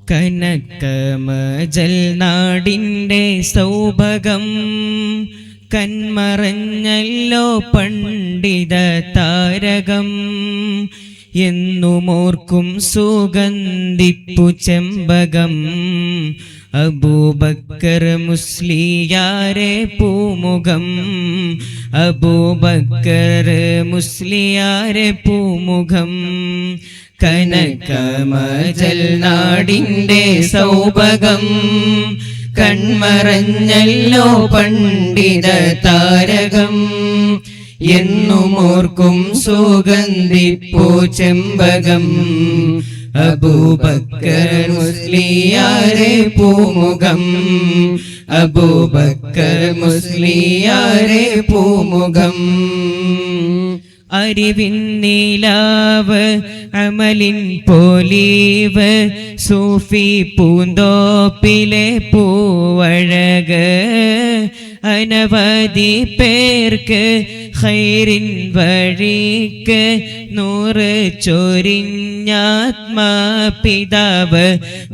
കനകമജൽ നാടിൻ്റെ സൗഭഗം കന്മറഞ്ഞല്ലോ പണ്ഡിത താരകം. എന്നുമോർക്കും സുഗന്ധിപ്പു ചെമ്പകം അബൂബക്കർ മുസ്ലിയാരെ പൂമുഖം. അബൂബക്കർ മുസ്ലിയാരെ പൂമുഖം. കനകമജൽ നാടിൻ്റെ സൗഭഗം കൺമറഞ്ഞല്ലോ പണ്ഡിത താരകം. എന്നുമോർക്കും സുഗന്ധിപ്പൂ ചെമ്പകം അബൂബക്കർ മുസ്ലിയാരെ പൂമുഖം. അബൂബക്കർ മുസ്ലിയാരെ പൂമുഖം. അറിവിൻ നീലാവ് അമലിൻ പോലീവ് സൂഫി പൂന്തോപ്പിലെ പൂവഴക്. അനവധി പേർക്ക് ഖൈറിൻ വഴിക്ക് നൂറ് ചൊരിഞ്ഞാത്മാപിതാവ്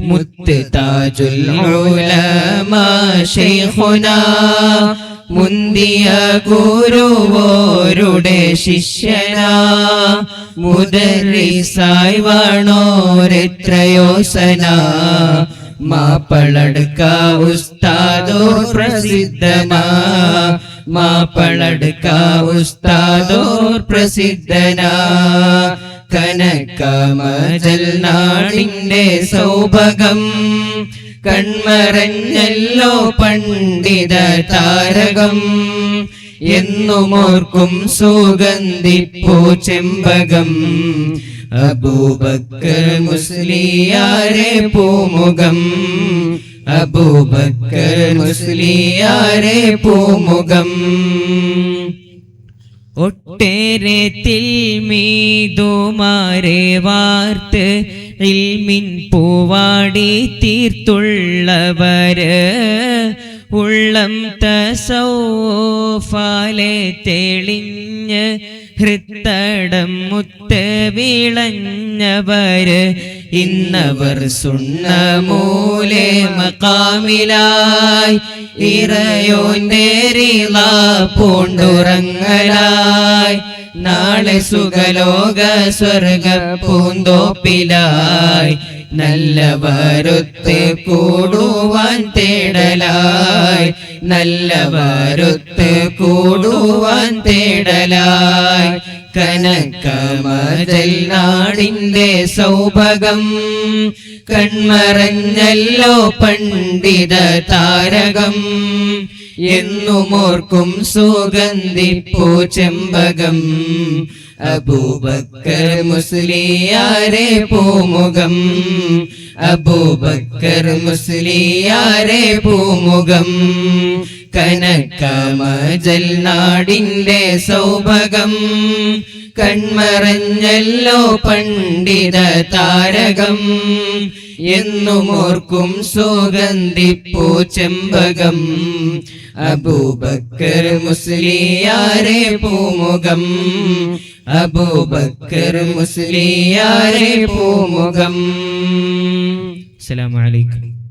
മുത്ത് താജുൽ ഉലമാ ശൈഖുനാ. മുന്തിയ ഗുരുവോരുടെ ശിഷ്യനാ മുദരിസായി വാണോരെത്രയോ സനാ. മാപ്പളടുക്ക ഉസ്താദോർ പ്രസിദ്ധനാ. മാപ്പളടുക്ക ഉസ്താദോർ പ്രസിദ്ധനാ. കനകമജൽ നാടിൻ്റെ സൗഭഗം കൺമറഞ്ഞല്ലോ പണ്ഡിത താരകം. എന്നുമോർക്കും സുഗന്ധിപ്പൂ ചെമ്പകം അബൂബക്കർ മുസ്ലിയാരെ പൂമുഖം. അബൂബക്കർ മുസ്ലിയാരെ പൂമുഖം. ഒട്ടേറെ തിൽമീദുമാരെ വാർത്ത് ഇൽമിൻ പൂവാടി തീർത്തുള്ളവര്. ഉള്ളം തസൗഫാലെ തെളിഞ്ഞ് ഹൃത്തടം മുത്ത് വിളഞ്ഞവര്. ഇന്നവർ സുന്നമൂലെ മഖാമിലായി ഇറയോന്റെ റിള പൂണ്ടുറങ്ങലായി. നാളെ സുഖലോക സ്വർഗ പൂന്തോപ്പിലായി നല്ലവരൊത്ത് കൂടുവാൻ തേടലായി. നല്ലവരൊത്ത് കൂടുവാൻ തേടലായി. കനകമജൽ നാടിൻ്റെ സൗഭഗം കൺമറഞ്ഞല്ലോ പണ്ഡിത താരകം. എന്നുമോർക്കും സുഗന്ധിപ്പൂ ചെമ്പകം അബൂബക്കർ മുസ്ലിയാരെ പൂമുഖം. അബൂബക്കർ മുസ്ലിയാരെ പൂമുഖം. കനകമജൽ നാടിൻ്റെ സൗഭഗം കൺമറഞ്ഞല്ലോ പണ്ഡിത താരകം. എന്നുമോർക്കും സുഗന്ധിപ്പൂ ചെമ്പകം അബൂബക്കർ മുസ്ലിയാരെ പൂമുഖം. അബൂബക്കർ മുസ്ലിയാരെ പൂമുഖം. അസ്സലാമു അലൈക്കും.